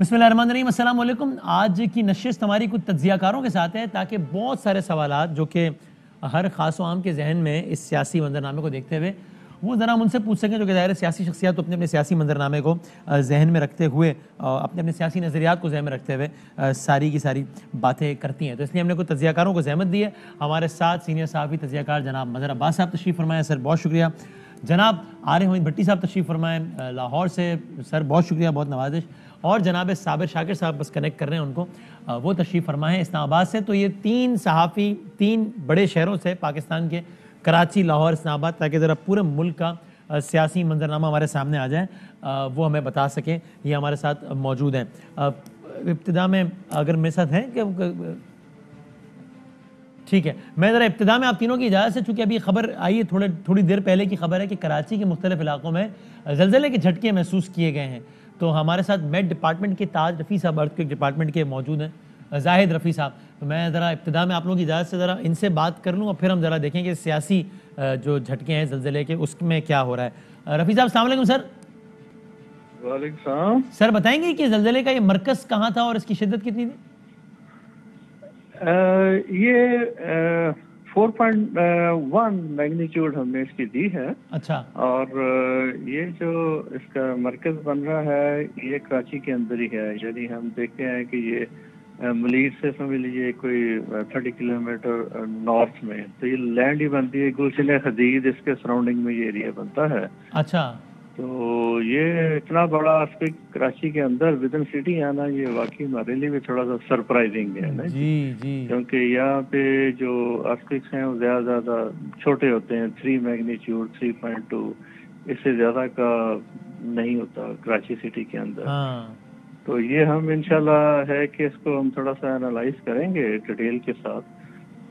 बिस्मिल्लाहिर्रहमानिर्रहीम, अस्सलाम वालेकुम। आज की नशिस्त हमारी कुछ तज्ज़ियाकारों के साथ है ताकि बहुत सारे सवालात जो कि हर ख़ास व आम के जहन में इस सियासी मंजरनामे को देखते हुए वो ज़रा हम उनसे पूछ सकें, जो कि ज़ाहिर सियासी शख्सियात तो अपने अपने सियासी मंजरनामे को जहन में रखते हुए अपने अपने सियासी नज़रियात को जहन में रखते हुए सारी की सारी बातें करती हैं। तो इसलिए हमने कुछ तज्ज़ियाकारों को ज़हमत दी है। हमारे साथ सीनियर सहाफ़ी तज्ज़ियाकार जनाब मज़हर अब्बास साहब तशरीफ़ फरमाएँ, सर बहुत शुक्रिया। जनाब आरिफ हमीद भट्टी साहब तशरीफ़ फरमाएँ लाहौर से, सर बहुत शुक्रिया, बहुत नवाजिश। और जनाब साबिर शाकिर साहब बस कनेक्ट कर रहे हैं उनको, वो तशरीफ़ फरमाएँ इस्लामाबाद से। तो ये तीन सहाफ़ी तीन बड़े शहरों से पाकिस्तान के, कराची, लाहौर, इस्लामाबाद, ताकि ज़रा पूरे मुल्क का सियासी मंजरनामा हमारे सामने आ जाए, वो हमें बता सकें, ये हमारे साथ मौजूद हैं। इब्तिदा में अगर मेरे साथ हैं कि ठीक है, मैं ज़रा इब्तिदा में आप तीनों की इजाज़त से, चूँकि अभी खबर आई है थोड़ी देर पहले की खबर है कि कराची के मुख्तलिफ इलाकों में ज़लज़ले के झटके महसूस किए गए हैं। तो हमारे साथ मेट डिपार्टमेंट के ताज रफ़ी साहब, अर्थक्वेक डिपार्टमेंट के मौजूद हैं, जाहिद रफ़ी साहब। तो मैं ज़रा इब्तिदा में आप लोगों की इजाज़त से ज़रा इनसे बात कर लूँ और फिर हम ज़रा देखें कि सियासी जो झटके हैं ज़लज़ले के उसमें क्या हो रहा है। रफ़ी साहब अस्सलाम वालेकुम सर। वालेकुम सलाम। सर बताएंगे कि ज़लज़ले का ये मरकज़ कहाँ था और इसकी शिद्दत कितनी थी? ये 4.1 मैग्नीट्यूड हमने इसकी दी है। अच्छा। और ये जो इसका मरकज बन रहा है ये कराची के अंदर ही है। यानी हम देखते हैं कि ये मलीर से समझ लीजिए कोई 30 किलोमीटर नॉर्थ में, तो ये लैंड ही बनती है। गुलशन हदीद इसके सराउंडिंग में ये एरिया बनता है। अच्छा। तो ये इतना बड़ा आस्पेक्ट कराची के अंदर विद इन सिटी आना, ये वाकई हमारे लिए भी थोड़ा सा सरप्राइजिंग है ना जी जी, क्योंकि यहाँ पे जो आस्पेक्ट्स हैं वो ज़्यादा छोटे होते हैं। 3 मैग्नीट्यूड 3.2 इससे ज़्यादा का नहीं होता कराची सिटी के अंदर। हाँ। तो ये हम इंशाल्लाह है कि इसको हम थोड़ा सा एनालाइज करेंगे डिटेल के साथ।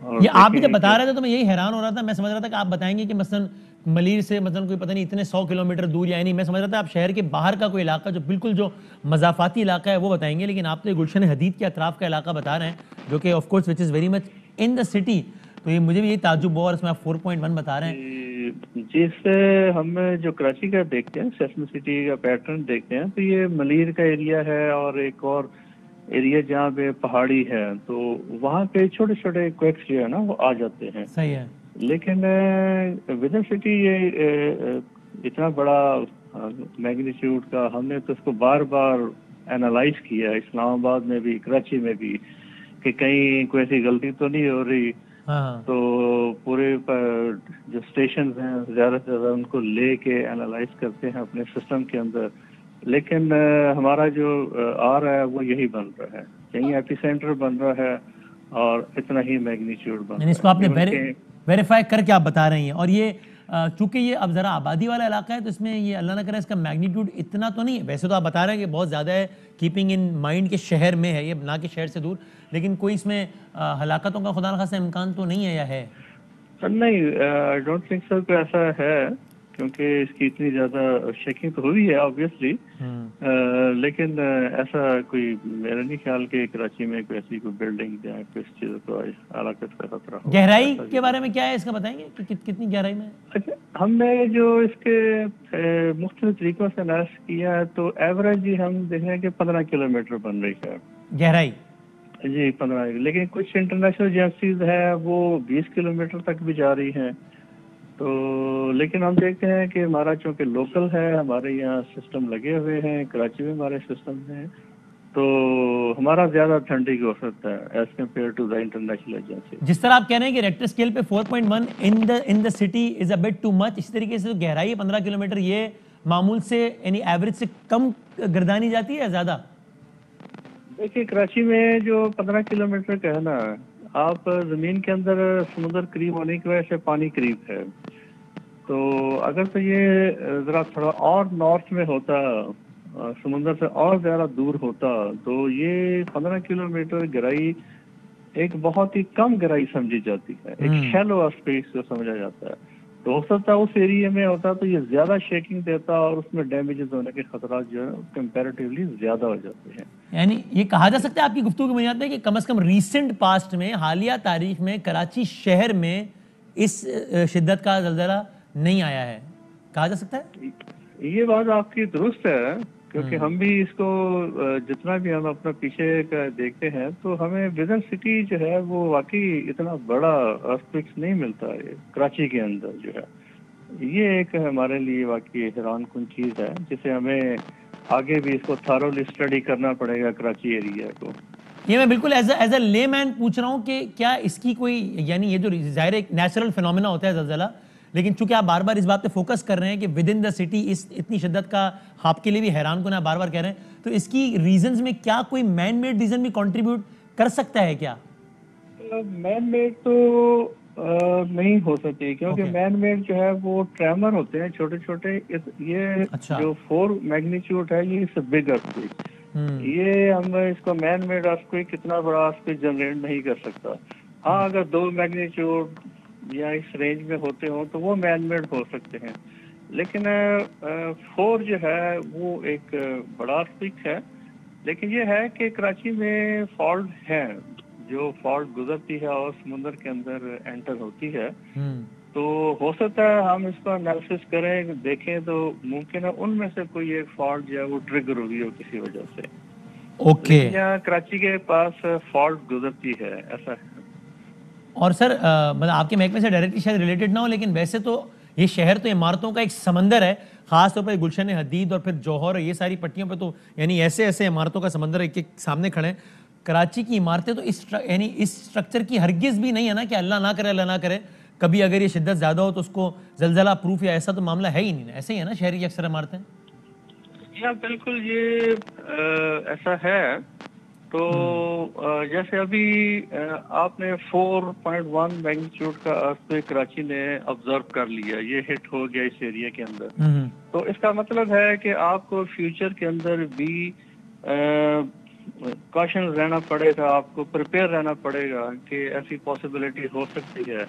और ये आप भी जब बता रहे थे तो मैं यही हैरान हो रहा था। मैं समझ रहा था कि आप बताएंगे कि मसलन मलीर से मसलन कोई पता नहीं इतने 100 किलोमीटर दूर या नहीं, मैं समझ रहा था आप शहर के बाहर का कोई इलाका जो बिल्कुल जो मज़ाफ़ाती इलाका है वो बताएंगे, लेकिन आप तो गुलशन हदीद के अतराफ़ का इलाका बता रहे हैं जो कि of course which is very much in the city. तो ये मुझे भी यही ताज्जुब हुआ और इसमें आप 4.1 बता रहे हैं। जिससे हम जो कराची का देखते हैं सेशन सिटी का पैटर्न देखते हैं, तो ये मलीर का एरिया है और एक और एरिया जहाँ पे पहाड़ी है, तो वहाँ पे छोटे छोटे क्वेक्स जो है ना वो आ जाते हैं। सही है। लेकिन विद इन सिटी ये इतना बड़ा मैग्नीट्यूड का हमने तो इसको बार बार एनालाइज किया, इस्लामाबाद में भी कराची में भी, कि कहीं कोई ऐसी गलती तो नहीं हो रही। हाँ। तो पूरे जो स्टेशन हैं ज़्यादा से ज़्यादा उनको लेके एनालाइज करते हैं अपने सिस्टम के अंदर, लेकिन हमारा जो आ रहा है वो यही बन रहा है, कहीं एपिसेंटर बन रहा है और इतना ही मैग्नीट्यूड बन रहा है। इसको आपने वेरीफाई करके आप बता रहे हैं। और ये चूंकि ये अब ज़रा आबादी वाला इलाका है तो इसमें ये अल्लाह ना करे इसका मैग्नीट्यूड इतना तो नहीं है। वैसे तो आप बता रहे हैं कि बहुत ज़्यादा है, कीपिंग इन माइंड के शहर में है ये, ना कि शहर से दूर, लेकिन कोई इसमें हलाकतों का खुदा न खासा इम्कान तो नहीं है या है? नहीं, आई डोंट थिंक सर कोई ऐसा है, क्योंकि इसकी इतनी ज़्यादा चेकिंग तो हुई है ऑब्वियसली। लेकिन ऐसा कोई मेरा नहीं ख्याल कि कराची में कोई ऐसी कोई बिल्डिंग या किस चीज़ को हलाकत का खतरा हो। गहराई के बारे में क्या है इसका बताएंगे कि कितनी गहराई में? अच्छा, हमने जो इसके मुख्तलिफ तरीकों से एनालिसिस किया है, तो एवरेज ही हम देख रहे हैं कि 15 किलोमीटर बन रही है गहराई जी, 15। लेकिन कुछ इंटरनेशनल एजेंसीज है वो 20 किलोमीटर तक भी जा रही हैं। तो लेकिन हम देखते हैं कि हमारा चूँकि लोकल है, हमारे यहाँ सिस्टम लगे हुए हैं, कराची में हमारे सिस्टम हैं, तो हमारा ज़्यादा ठंडी हो सकता है as compare to the international agency. जिस तरह आप कह रहे हैं कि रेक्टर स्केल पे 4.1 in the city is a bit too much, इसी तरीके से जो गहराई है 15 किलोमीटर, ये मामूल से यानी एवरेज से कम गर्दानी जाती है या ज़्यादा? देखिए कराची में जो 15 किलोमीटर का है ना, आप ज़मीन के अंदर समुद्र करीब होने की वजह से पानी करीब है। तो अगर तो ये ज़रा थोड़ा और नॉर्थ में होता, समुद्र से और ज़्यादा दूर होता, तो ये 15 किलोमीटर गहराई एक बहुत ही कम गहराई समझी जाती है, एक शैलो स्पेस जो समझा जाता है। तो हो सकता है उस एरिया में होता तो ये ज़्यादा शेकिंग देता और उसमें डैमेजेस होने के खतरा जो है कंपैरेटिवली ज़्यादा हो जाते हैं। यानी ये कहा जा सकता है आपकी गुफ्तगू की बुनियाद पे कि कम से कम रीसेंट पास्ट में, हालिया तारीख में कराची शहर में इस शिद्दत का ज़लज़ला नहीं आया है, कहा जा सकता है? ये बात आपकी दुरुस्त है क्योंकि हम भी इसको जितना भी हम अपना पीछे का देखते हैं तो हमें विजन सिटी जो है वो वाकई इतना बड़ा अर्थक्वेक नहीं मिलता है कराची के अंदर जो है। ये एक हमारे लिए वाकई हैरान कुन चीज़ है जिसे हमें आगे भी इसको थॉरोली स्टडी करना पड़ेगा कराची एरिया को। ये मैं बिल्कुल एज अ लेमैन पूछ रहा हूँ कि क्या इसकी कोई, यानी ये जो जाहिर एक नेचुरल फिनोमेना होता है ज़लज़ला, लेकिन चूंकि आप बार बार इस बात पे फोकस कर रहे हैं कि विद इन द सिटी इस इतनी शिद्दत का आपके लिए भी हैरान कुन आप बार बार कह रहे हैं, तो इसकी रीजंस में क्या कोई मैन मेड रीजन भी कंट्रीब्यूट कर सकता है क्या? मैन मेड तो नहीं हो सकती, क्योंकि मैन मेड जो है वो ट्रेमर होते हैं छोटे छोटे। ये जो 4 मैग्नीट्यूड है ये इस बिग अर्थक्वेक, ये हम इसको मैन मेड अर्थक्वेक कितना बड़ा अर्थक्वेक जनरेट नहीं कर सकता। हाँ, अगर 2 मैग्नीट्यूड या इस रेंज में होते हो तो वो मैन मेड हो सकते हैं, लेकिन 4 जो है वो एक बड़ा अर्थक्वेक है। लेकिन ये है कि कराची में फॉल्ट है, जो फॉल्ट गुजरती है और समुद्र के अंदर एंटर होती है, तो हो सकता है हम इसका एनालिसिस करें, देखें तो मुमकिन है उनमें से कोई एक फॉल्ट जो है वो ट्रिगर हुई हो किसी वजह से। ओके। यहाँ कराची के पास फॉल्ट गुजरती है, ऐसा है। और सर मतलब आपके महकमे से डायरेक्टली शायद रिलेटेड ना हो, लेकिन वैसे तो ये शहर तो इमारतों का एक समंदर है, खासतौर पर गुलशन हदीद और फिर जौहर, ये सारी पट्टियों पे तो यानी ऐसे ऐसे इमारतों का समंदर एक एक सामने खड़े हैं। कराची की इमारतें तो इस स्ट्रक्चर की हरगिज भी नहीं है ना कि अल्लाह ना करे कभी अगर ये शिद्दत ज्यादा हो तो उसको जलजला प्रूफ या ऐसा तो मामला है ही नहीं ना, ऐसे ही है ना शहर की अक्सर इमारतें? या बिल्कुल ये ऐसा है। तो जैसे अभी आपने 4.1 मैग्नीट्यूड का अर्थक्वेक कराची ने ऑब्जर्व कर लिया, ये हिट हो गया इस एरिया के अंदर, तो इसका मतलब है कि आपको फ्यूचर के अंदर भी कॉशन रहना पड़ेगा, आपको प्रिपेयर रहना पड़ेगा कि ऐसी पॉसिबिलिटी हो सकती है।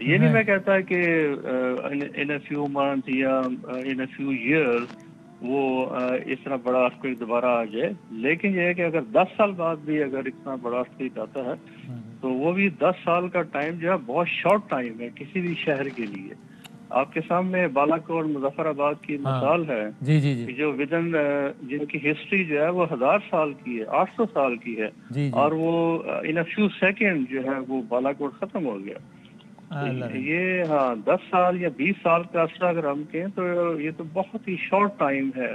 ये नहीं मैं कहता कि इन अ फ्यू मंथ या इन अ फ्यू ईयर्स वो इस तरह बड़ा अर्थक्वेक दोबारा आ जाए, लेकिन ये है कि अगर 10 साल बाद भी अगर इतना बड़ा अर्थक्वेक आता है तो वो भी 10 साल का टाइम जो है बहुत शॉर्ट टाइम है किसी भी शहर के लिए। आपके सामने बालाकोट मुजफ्फराबाद की मिसाल है जी जी जी, जो विदन जिनकी हिस्ट्री जो है वो 1000 साल की है, 800 साल की है, जी, जी। और वो इन अ फ्यू सेकेंड जो है वो बालाकोट खत्म हो गया। ये हाँ 10 साल या 20 साल का अर्सा अगर हम कहें तो ये तो बहुत ही शॉर्ट टाइम है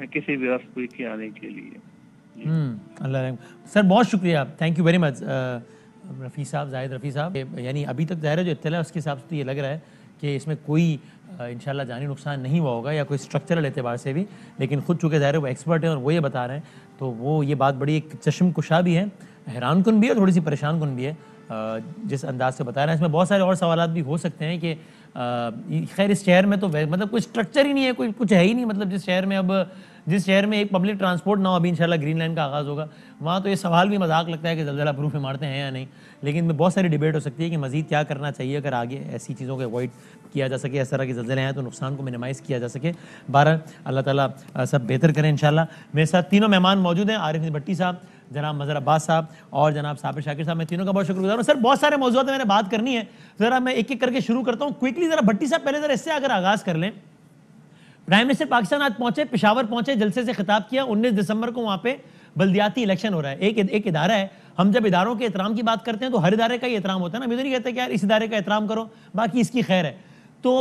किसी भी अर्थक्वेक के आने के लिए। अल्लाह सर, बहुत शुक्रिया, thank you very much Rafi साहब, जाहिद रफ़ी साहब। यानी अभी तक ज़ाहिर है जो इत्तला है उसके हिसाब से तो ये लग रहा है कि इसमें कोई इंशाल्लाह जानी नुकसान नहीं हुआ होगा या कोई स्ट्रक्चरल एतबार से भी, लेकिन खुद चूँकि ज़ाहिर है वो एक्सपर्ट है और वो ये बता रहे हैं, तो वो ये बात बड़ी एक चश्म कुशा भी है, हैरान कुन भी है, थोड़ी सी परेशान कुन भी है जिस अंदाज से बता रहे हैं। इसमें बहुत सारे और सवाल भी हो सकते हैं कि खैर इस शहर में तो मतलब कोई स्ट्रक्चर ही नहीं है, कोई कुछ है ही नहीं, मतलब जिस शहर में एक पब्लिक ट्रांसपोर्ट ना हो, अभी इंशाल्लाह ग्रीन लाइन का आगाज़ होगा, वहाँ तो ये सवाल भी मजाक लगता है कि जलजला प्रूफ इमारतें हैं या नहीं। लेकिन बहुत सारी डिबेट हो सकती है कि मज़ीद क्या करना चाहिए अगर आगे ऐसी चीज़ों को अवॉइड किया जा सके, इस तरह के जलजले हैं तो नुकसान को मिनिमाइज़ किया जा सके। बहरहाल अल्लाह ताला सब बेहतर करें इंशाल्लाह। मेरे साथ तीनों मेहमान मौजूद हैं, आरिफ भट्टी साहब, जनाब मज़हर अब्बास साहब और जनाब साबिर शाकिर साहब। मैं तीनों का बहुत शुक्रगुजार हूँ। सर बहुत सारे मौजूद मैंने बात करनी है, ज़रा मैं एक एक करके शुरू करता हूँ क्विकली। ज़रा भट्टी साहब पहले ज़रा इससे अगर आगाज़ कर लें, प्राइम मिनिस्टर पाकिस्तान आज पहुंचे, पेशावर पहुंचे, जलसे से खिताब किया। 19 दिसंबर को वहां पे बल्दियाती इलेक्शन हो रहा है। एक इदारा है, हम जब इदारों के एहतराम की बात करते हैं तो हर इदारे का ही एहतराम होता है ना, मैं तो नहीं कहता कि यार इस इदारे का एहतराम करो बाकी इसकी खैर है। तो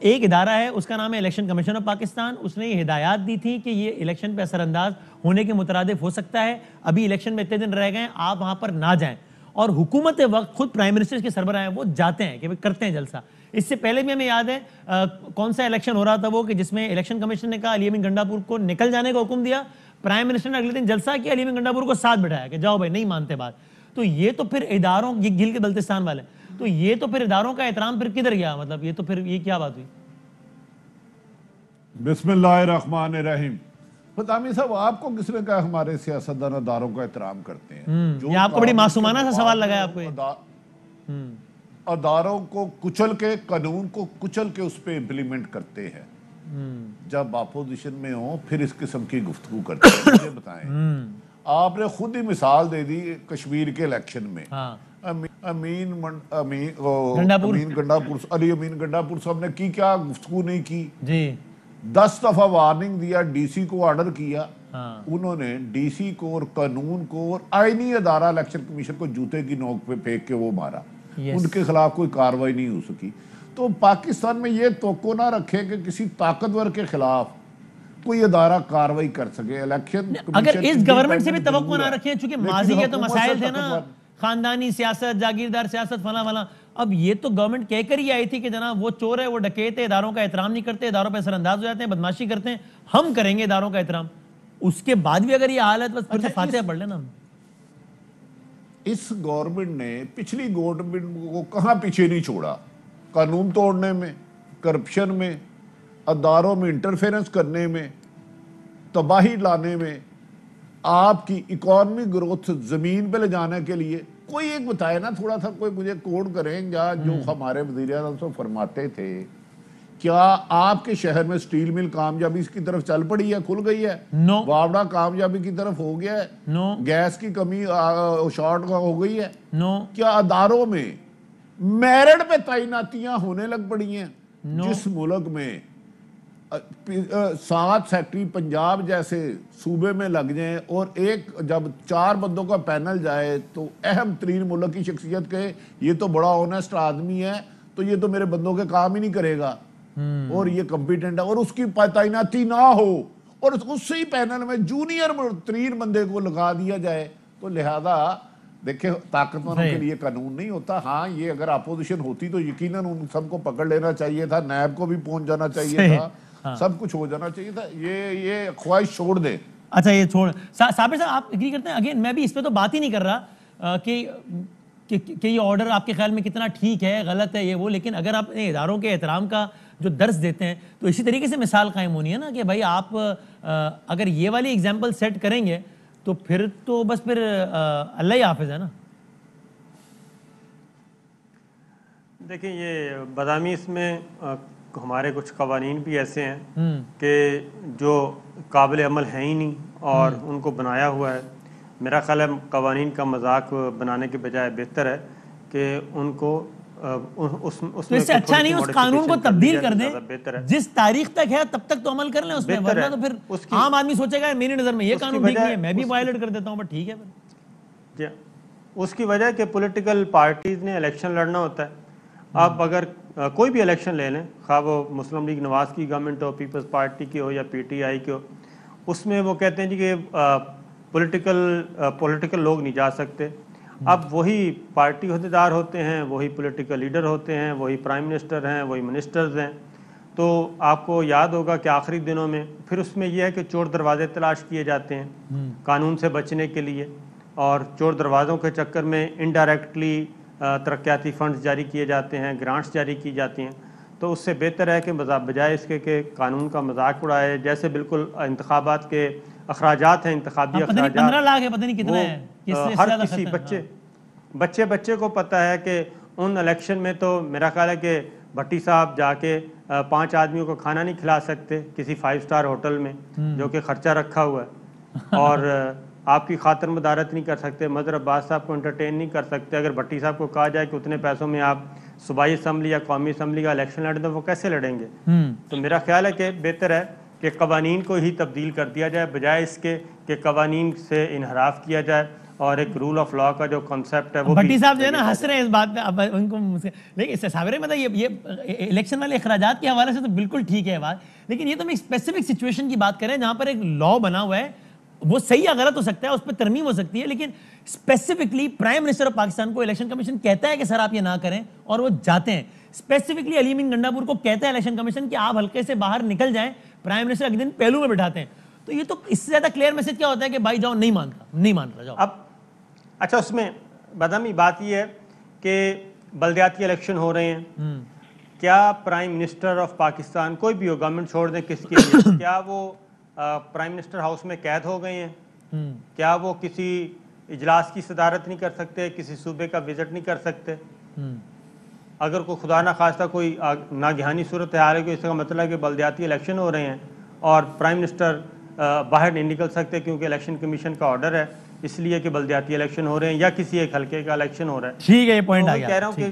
एक इदारा है, उसका नाम है इलेक्शन कमीशन ऑफ पाकिस्तान। उसने ये हिदायत दी थी कि ये इलेक्शन पे असरअंदाज होने के मुतरादिफ हो सकता है, अभी इलेक्शन में इतने दिन रह गए, आप वहां पर ना जाएं। और हुकूमत वक्त खुद प्राइम मिनिस्टर के सरबराह हैं, वो जाते हैं कि भाई करते हैं जलसा। इससे पहले भी हमें याद है कौन सा इलेक्शन हो रहा था वो, कि जिसमें इलेक्शन कमीशन ने कहा अली अमीन गंडापुर को निकल जाने का हुक्म दिया, प्राइम मिनिस्टर ने अगले दिन जलसा किया, अली अमीन गंडापुर को साथ बिठाया कि जाओ भाई, नहीं मानते बात। तो ये तो फिर इदारों, ये गिल के बल्तिस्तान वाले, तो ये तो फिर इदारों का एहतराम फिर किधर गया? मतलब ये तो फिर ये क्या बात हुई? बिस्मिल्लाहिर्रहमानिर्रहीम। फतामी साहब, आपको किसने कहा हमारे सियासतदान इदारों का एहतराम करते हैं? ये आपको बड़ी मासूमाना सा सवाल लगा है आपको। अदारों को कुचल के, कानून को कुचल के उस पर इम्प्लीमेंट करते हैं। जब अपोजिशन में हो फिर इस किस्म की गुफ्तगू करते हैं। मुझे बताएं, आपने खुद ही मिसाल दे दी कश्मीर के इलेक्शन में। अमीन गंडापुर, अली अमीन गंडापुर साहब ने की क्या गुफ्तगू नहीं की जी। 10 दफा वार्निंग दिया, डीसी को ऑर्डर किया। हाँ। उन्होंने डीसी को और कानून को और आईनी अदारा इलेक्शन कमीशन को जूते की नोक पे फेंक के वो मारा। उनके खिलाफ कोई कार्रवाई नहीं हो सकी। तो पाकिस्तान में ये तोको ना रखे कि किसी ताकतवर के खिलाफ कोई अदारा कार्रवाई कर सके। इलेक्शन अगर इस गवर्नमेंट से भी तवक्को ना रखें, चूंकि माजी के तो मसाइल थे ना, खानदानी सियासत, जागीरदार सियासत, फला फला। अब ये तो गवर्नमेंट कहकर ही आई थी कि जनाब वो चोर है, वो डकैत है, इदारों का एहतराम नहीं करते, इदारों पर असरअंदाज हो जाते हैं, बदमाशी करते हैं, हम करेंगे इदारों का एहतराम। उसके बाद भी अगर ये हालत, बस फिर से फातिहा पढ़ लेना। इस गवर्नमेंट ने पिछली गवर्नमेंट को कहां पीछे नहीं छोड़ा, कानून तोड़ने में, करप्शन में, अदारों में इंटरफेरेंस करने में, तबाही लाने में, आपकी इकोनॉमिक ग्रोथ जमीन पे ले जाने के लिए। कोई एक बताए ना, थोड़ा सा कोई मुझे कोड करेंगे जो हमारे वज़ीर आज़म से फरमाते थे, क्या आपके शहर में स्टील मिल कामयाबी की तरफ चल पड़ी है, खुल गई है? नो। वावड़ा कामयाबी की तरफ हो गया है? नो। गैस की कमी शॉर्ट हो गई है? नो। क्या अदारों में मेरिट पे तैनातियां होने लग पड़ी हैं? जिस मुल्क में 7 सेक्रेटरी पंजाब जैसे सूबे में लग जाएं और जब 4 बंदों का पैनल जाए तो अहम तरीन मुल्क की शख्सियत कहे ये तो बड़ा ऑनेस्ट आदमी है, तो ये तो मेरे बंदों के काम ही नहीं करेगा और ये कॉम्पिटेंट है, और उसकी तैनाती ना हो और उसी पैनल में जूनियर तरीन बंदे को लगा दिया जाए, तो लिहाजा देखिए ताकतवरों के लिए कानून नहीं होता। हाँ, ये अगर अपोजिशन होती तो यकीनन उन सबको पकड़ लेना चाहिए था, नैब को भी पहुंच जाना चाहिए था। हाँ। सब कुछ हो जाना चाहिए था। ये ख्वाहिश छोड़ दे। अच्छा, ये छोड़। साबिर साहब, आप एग्री करते हैं? अगेन मैं भी इस पे तो बात ही नहीं कर रहा कि ये ऑर्डर आपके ख्याल में कितना ठीक है, गलत है, ये वो, लेकिन अगर आप इदारों के एहतराम का जो दर्स देते हैं तो इसी तरीके से मिसाल कायम होनी है ना कि भाई आप अगर ये वाली एग्जाम्पल सेट करेंगे तो फिर तो बस फिर अल्लाह ही हाफिज है ना। देखिए, ये बदामी इसमें हमारे कुछ कवानीन भी ऐसे हैं कि जो काबिल अमल हैं ही नहीं और उनको बनाया हुआ है। मेरा ख्याल है कवानीन का मजाक बनाने के बजाय बेहतर है कि उनको तो इससे अच्छा नहीं उस कानून को तब्दील कर दें, जिस तारीख तक है तब तक तो अमल कर लें उसमें, वरना तो फिर आम आदमी सोचेगा मेरी नज़र में ये कानून ठीक नहीं है, मैं भी वायलेट कर देता हूँ, बट ठीक है फिर। उसकी वजह कि पॉलिटिकल पार्टीज ने इलेक्शन लड़ना होता है। अब अगर कोई भी इलेक्शन ले लें, खा वो मुस्लिम लीग नवाज की गवर्नमेंट हो, पीपल्स पार्टी की हो या PTI की हो, उसमें वो कहते हैं जी कि पॉलिटिकल लोग नहीं जा सकते। अब वही पार्टी अहदेदार होते हैं, वही पॉलिटिकल लीडर होते हैं, वही प्राइम मिनिस्टर हैं, वही मिनिस्टर्स हैं। तो आपको याद होगा कि आखिरी दिनों में फिर उसमें यह है कि चोर दरवाजे तलाश किए जाते हैं कानून से बचने के लिए, और चोर दरवाज़ों के चक्कर में इनडायरेक्टली तरक्याती फंड्स जारी किए जाते हैं, ग्रांट्स जारी की जाती हैं। तो उससे बेहतर है कि बजाय इसके कि कानून का मजाक उड़ाए, जैसे बिल्कुल इंतखाबात के अखराजात हैं, इंतखाबी अखराजात 15 लाख है, पता नहीं कितना है, हर किसी बच्चे को पता है कि उन इलेक्शन में तो मेरा ख्याल है कि भट्टी साहब जाके 5 आदमियों को खाना नहीं खिला सकते किसी 5 स्टार होटल में जो कि खर्चा रखा हुआ है, और आपकी खातर मदारत नहीं कर सकते, मदर अब्बास साहब को एंटरटेन नहीं कर सकते। अगर भट्टी साहब को कहा जाए कि उतने पैसों में आप सूबाई असम्बली या कौमी असम्बली का इलेक्शन लड़े, तो वो कैसे लड़ेंगे? तो मेरा ख्याल है कि बेहतर है कि कवानीन को ही तब्दील कर दिया जाए, बजाय इसके कि कवानीन से इनहराफ किया जाए और एक रूल ऑफ लॉ का जो कॉन्सेप्ट है वो। भट्टी साहब जो है ना हंस रहे हैं इस बात पे, अब उनको, लेकिन साबिर मतलब ये इलेक्शन वाले अखराजात के हवाले से तो बिल्कुल ठीक है बात, लेकिन ये तो हम एक स्पेसिफिक सिचुएशन की बात करें जहां पर एक लॉ बना हुआ है, वो सही या गलत हो सकता है, उस पर तरमीम हो सकती है, लेकिन specifically prime minister of Pakistan को इलेक्शन कमीशन कहता है कि सर आप ये ना करें, और वो जाते हैं। स्पेसिफिकली अली अमीन गंडापुर को कहता है इलेक्शन कमीशन कि आप हल्के से बाहर निकल जाएं, प्राइम मिनिस्टर अगले दिन पहलू में बिठाते हैं। तो ये तो इससे ज्यादा क्लियर मैसेज क्या होता है कि भाई जाओ, नहीं मान रहा जाओ। अब अच्छा, उसमें बदामी बात यह है कि बल्दियाती इलेक्शन हो रहे हैं, क्या प्राइम मिनिस्टर ऑफ पाकिस्तान, कोई भी हो, गवर्नमेंट छोड़ दें किसके लिए, क्या वो प्राइम मिनिस्टर हाउस में कैद हो गए हैं? क्या वो किसी इजलास की सदारत नहीं कर सकते, किसी सूबे का विजिट नहीं कर सकते? अगर कोई खुदा ना खास्ता कोई नागहानी सूरत हाल है, इसका मतलब है कि बल्दियाती इलेक्शन हो रहे हैं और प्राइम मिनिस्टर बाहर नहीं निकल सकते क्योंकि इलेक्शन कमीशन का ऑर्डर है, इसलिए कि बल्दियाती इलेक्शन हो रहे हैं या किसी एक हल्के का इलेक्शन हो रहा है। ठीक है, ये पॉइंट आ गया। कह रहा हूँ कि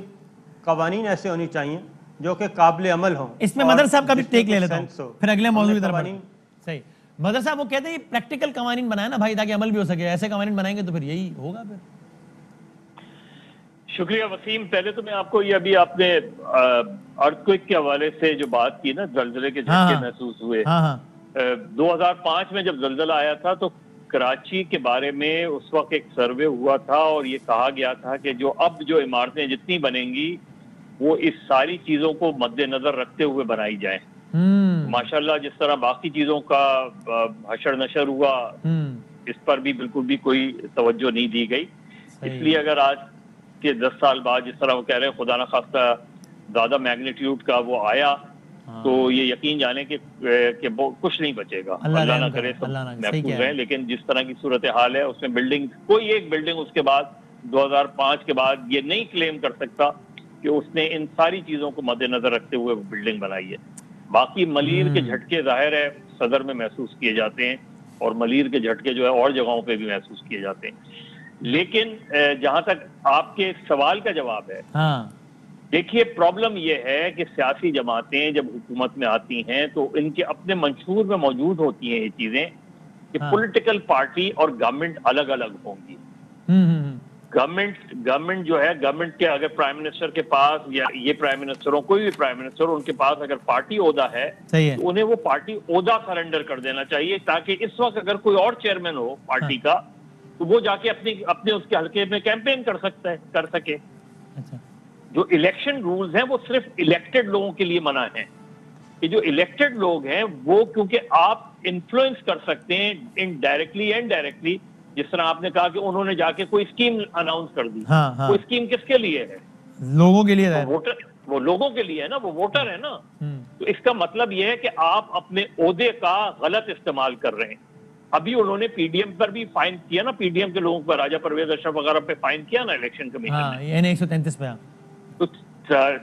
कवानीन ऐसे होनी चाहिए जो कि काबिल अमल हो। इसमें मदर साहब का भी टेक ले लेता हूँ, फिर अगले मौजूद की तरफ बढ़ते हैं। सही, मदर साहब वो कहते हैं प्रैक्टिकल कवानीन बनाए ना भाई, ताकि अमल भी हो सके। ऐसे कवानीन बनाएंगे तो फिर यही होगा। फिर शुक्रिया वसीम। पहले तो मैं आपको ये अभी आपने अर्थक्वेक के हवाले से जो बात की ना, जलजले के झटके महसूस हुए। 2005 में जब जलजला आया था तो कराची के बारे में उस वक्त एक सर्वे हुआ था और ये कहा गया था कि जो इमारतें जितनी बनेंगी वो इस सारी चीजों को मद्देनजर रखते हुए बनाई जाए। माशाल्लाह जिस तरह बाकी चीजों का हशर नशर हुआ, इस पर भी बिल्कुल भी कोई तवज्जो नहीं दी गई। इसलिए अगर आज के 10 साल बाद जिस तरह वो कह रहे हैं खुदा न खास्ता ज्यादा मैग्नीट्यूड का वो आया, तो ये यकीन जाने कि कुछ नहीं बचेगा। अल्लाह ना करे सब महफूज रहे। लेकिन जिस तरह की सूरत हाल है उसमें बिल्डिंग, कोई एक बिल्डिंग उसके बाद 2005 के बाद ये नहीं क्लेम कर सकता कि उसने इन सारी चीजों को मद्देनजर रखते हुए वो बिल्डिंग बनाई है। बाकी मलीर के झटके जाहिर है सदर में महसूस किए जाते हैं और मलीर के झटके जो है और जगहों पे भी महसूस किए जाते हैं। लेकिन जहां तक आपके सवाल का जवाब है, देखिए प्रॉब्लम यह है कि सियासी जमातें जब हुकूमत में आती हैं तो इनके अपने मंशूर में मौजूद होती हैं ये चीजें कि पॉलिटिकल पार्टी और गवर्नमेंट अलग अलग होंगी। गवर्नमेंट जो है, गवर्नमेंट के अगर प्राइम मिनिस्टर के पास या ये प्राइम मिनिस्टर हो, कोई भी प्राइम मिनिस्टर हो, उनके पास अगर पार्टी ओहदा है तो उन्हें वो पार्टी ओहदा सरेंडर कर देना चाहिए, ताकि इस वक्त अगर कोई और चेयरमैन हो पार्टी का तो वो जाके अपने उसके हल्के में कैंपेन कर सके। अच्छा। जो इलेक्शन रूल्स हैं वो सिर्फ इलेक्टेड लोगों के लिए मना है कि जो इलेक्टेड लोग हैं वो, क्योंकि आप इन्फ्लुएंस कर सकते हैं इनडायरेक्टली एंड डायरेक्टली। जिस तरह आपने कहा कि उन्होंने जाके कोई स्कीम अनाउंस कर दी। वो स्कीम किसके लिए है? लोगों के लिए। वो लोगों के लिए है ना, वो वोटर है ना। तो इसका मतलब यह है कि आप अपने ओहदे का गलत इस्तेमाल कर रहे हैं। अभी उन्होंने पीडीएम पर भी फाइन किया ना, पीडीएम के लोगों पर, राजा परवेज अशरफ वगैरह पे फाइन किया ना इलेक्शन कमीशन ने। 133 पे। तो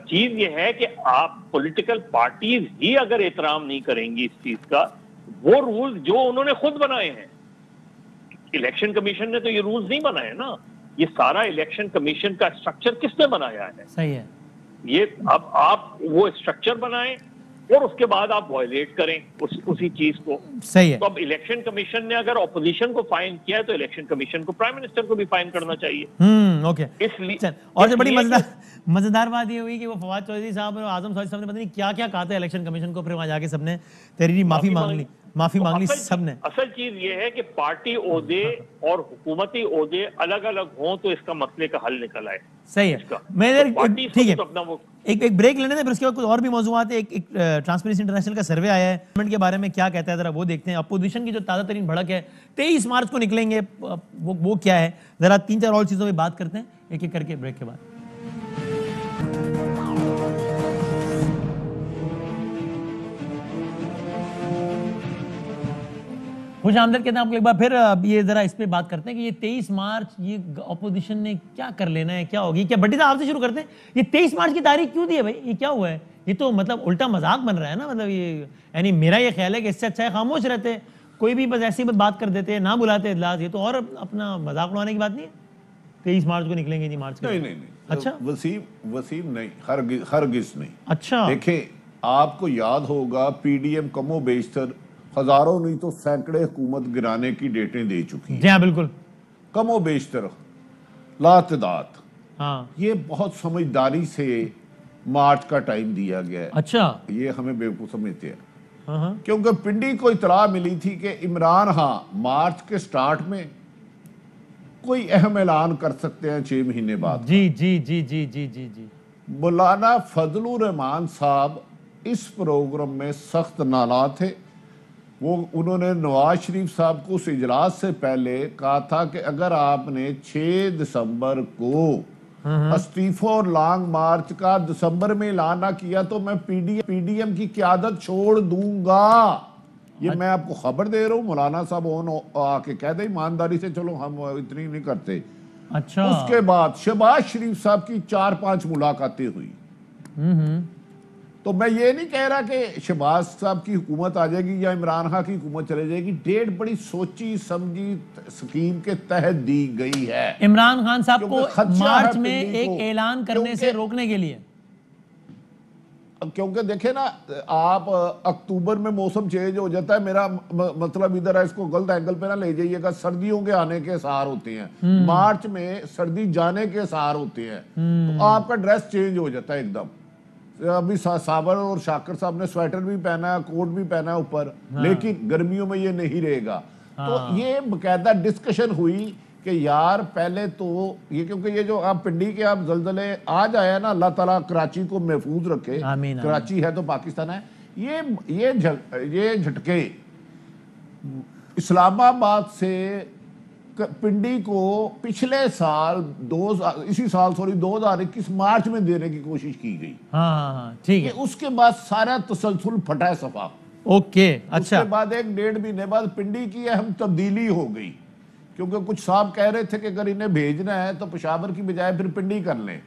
चीज ये है कि आप पॉलिटिकल पार्टीज ही अगर एहतराम नहीं करेंगी इस चीज का, वो रूल्स जो उन्होंने खुद बनाए हैं, इलेक्शन कमीशन ने तो ये रूल्स नहीं बनाए ना, ये सारा इलेक्शन कमीशन का स्ट्रक्चर किसने बनाया है? सही है। ये अब आप वो स्ट्रक्चर बनाएं और उसके बाद आप वायलेट करें उसी चीज को। सही है। तो अब इलेक्शन कमीशन ने अगर ऑपोजिशन को फाइन किया है तो इलेक्शन कमीशन को प्राइम मिनिस्टर को भी फाइन करना चाहिए। ओके। इसलिए और जो बड़ी मजेदार बात ये हुई कि वो फवाद चौधरी साहब और आजम चौधरी साहब ने पता नहीं क्या क्या कहा था इलेक्शन कमीशन को, फिर वहां जाके सबने तेरी माफी मांग ली सबने। असल चीज ये है कि पार्टी ओहदे और हुकूमती ओहदे अलग अलग हों तो इसका मसले का हल निकल आए। सही है। ठीक है, एक ब्रेक लेने दें, फिर उसके बाद कुछ और भी मौजूद है। एक ट्रांसपेरेंसी इंटरनेशनल का सर्वे आया है गवर्नमेंट के बारे में, क्या कहता है जरा वो देखते हैं। अपोजिशन की जो ताज़ा तरीन भड़क है 23 मार्च को निकलेंगे, वो क्या है, जरा 3-4 और चीजों में बात करते हैं एक एक करके ब्रेक के बाद। खुश आमदीद कहते हैं आपको एक बार फिर। अब ये जरा इस पे बात करते हैं कि ये 23 मार्च ये अपोजिशन ने क्या कर लेना है, क्या होगी। क्या भट्टी साहब आपसे शुरू करते हैं, ये 23 मार्च की तारीख क्यों दी है भाई, ये क्या हुआ है? ये तो मतलब उल्टा मजाक बन रहा है ना, मतलब ये, यानी मेरा ये ख्याल है कि इससे अच्छा है खामोश रहते, कोई भी बस ऐसी बात कर देते, ना बुलाते इजलास। ये तो और अपना मजाक उड़ाने की बात नहीं है। 23 मार्च को निकलेंगे जी मार्च के। नहीं। अच्छा वसीम नहीं, हरगिज नहीं। अच्छा देखिए, आपको याद होगा पीडीएम कमो बेशतर हजारों नहीं तो सैकड़े हुकूमत गिराने की डेटें दे चुकी हैं। जी हाँ बिल्कुल, कमो बेशतर लातदात। हाँ, ये बहुत समझदारी से मार्च का टाइम दिया गया है। अच्छा, ये हमें बेवकूफ समझते हैं। हाँ। क्योंकि पिंडी को इतला मिली थी कि इमरान मार्च के स्टार्ट में कोई अहम ऐलान कर सकते हैं 6 महीने बाद। जी। मौलाना फजलुर रहमान साहब इस प्रोग्राम में सख्त नाराज थे। उन्होंने नवाज शरीफ साहब को उस इजलास से पहले कहा था कि अगर आपने 6 दिसंबर को इस्तीफा और लॉन्ग मार्च का दिसंबर में ऐलान ना किया तो मैं पीडीएम की क़यादत छोड़ दूंगा। ये मैं आपको खबर दे रहा हूँ। मौलाना साहब आके कह दे ईमानदारी से, चलो हम इतनी नहीं करते। अच्छा। उसके बाद शहबाज शरीफ साहब की 4-5 मुलाकातें हुई। तो मैं ये नहीं कह रहा कि शहबाज साहब की हुकूमत आ जाएगी या इमरान खान की हुकूमत चले जाएगी। डेट बड़ी सोची समझी स्कीम के तहत दी गई है इमरान खान साहब को मार्च में एक ऐलान करने से रोकने के लिए। क्योंकि देखे ना आप, अक्टूबर में मौसम चेंज हो जाता है, मेरा मतलब इधर है, इसको गलत एंगल पे ना ले जाइएगा, सर्दियों के आने के सार होते हैं, मार्च में सर्दी जाने के सार होते हैं, तो आपका ड्रेस चेंज हो जाता है एकदम। अभी साबर और शाकर साहब ने स्वेटर भी पहना है, कोट भी पहना है ऊपर, लेकिन गर्मियों में ये नहीं रहेगा। तो ये बकायदा डिस्कशन हुई कि यार पहले तो ये, क्योंकि ये जो आप पिंडी के आप जलजले आज आया ना, अल्लाह ताला कराची को महफूज रखे, कराची है तो पाकिस्तान है। ये झटके इस्लामाबाद से पिंडी को पिछले साल इसी साल 2021 मार्च में देने की कोशिश की गई। ठीक है। उसके बाद सारा तसलसल फटा है सफा। ओके, अच्छा। उसके बाद 1-1.5 महीने बाद पिंडी की अहम तब्दीली हो गई, क्योंकि कुछ साहब कह रहे थे कि अगर इन्हें भेजना है तो पेशावर की बजाय फिर पिंडी कर लें।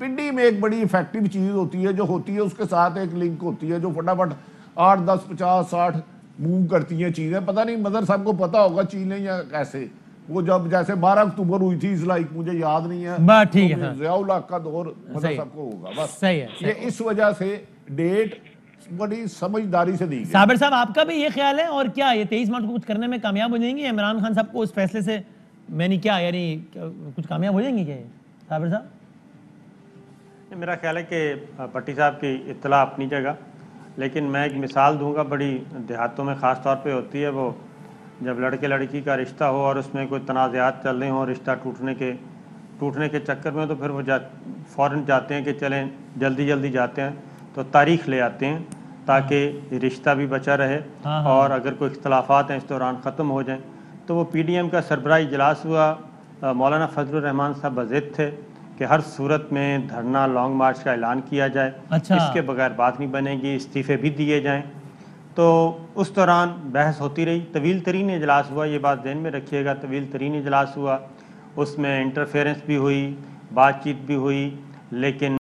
पिंडी में एक बड़ी इफेक्टिव चीज़ होती है, जो होती है उसके साथ एक लिंक होती है, जो फटाफट 8, 10, 50, 60 मूव करती हैं चीज़ें। पता नहीं मदर साहब को पता होगा चीनें या कैसे, वो जब जैसे 12 अक्टूबर हुई थी इस मुझे याद नहीं है, ठीक है, ज़ियाउल हक का दौर मदर साहब को होगा, बस सही है। ये इस वजह से डेट बड़ी समझदारी से दी गई। साबिर साहब, आपका भी ये ख्याल है? और क्या ये 23 मार्च को कुछ करने में कामयाब हो जाएंगे इमरान खान साहब को उस फैसले से, मैंने क्या यानी कुछ कामयाब हो जाएंगे क्या साबिर साहब? मेरा ख्याल है कि भट्टी साहब की इत्तला अपनी जगह, लेकिन मैं एक मिसाल दूंगा, बड़ी देहातों में ख़ास तौर पे होती है वो, जब लड़के लड़की का रिश्ता हो और उसमें कोई तनाज़ात चल रहे हों, रिश्ता टूटने के चक्कर में, तो फिर वो फ़ौरन जाते हैं कि चलें जल्दी जाते हैं, तो तारीख़ ले आते हैं ताकि रिश्ता भी बचा रहे और अगर कोई इख्तलाफात हैं इस दौरान ख़त्म हो जाएँ। तो वो PDM का सरबराही इजलास हुआ, मौलाना फजलुर रहमान साहब बज़िद थे कि हर सूरत में धरना लॉन्ग मार्च का ऐलान किया जाए, इसके बगैर बात नहीं बनेगी, इस्तीफ़े भी दिए जाएं। तो उस दौरान बहस होती रही, तवील तरीन इजलास हुआ, ये बात ध्यान में रखिएगा, तवील तरीन इजलास हुआ, उसमें इंटरफेरेंस भी हुई, बातचीत भी हुई, लेकिन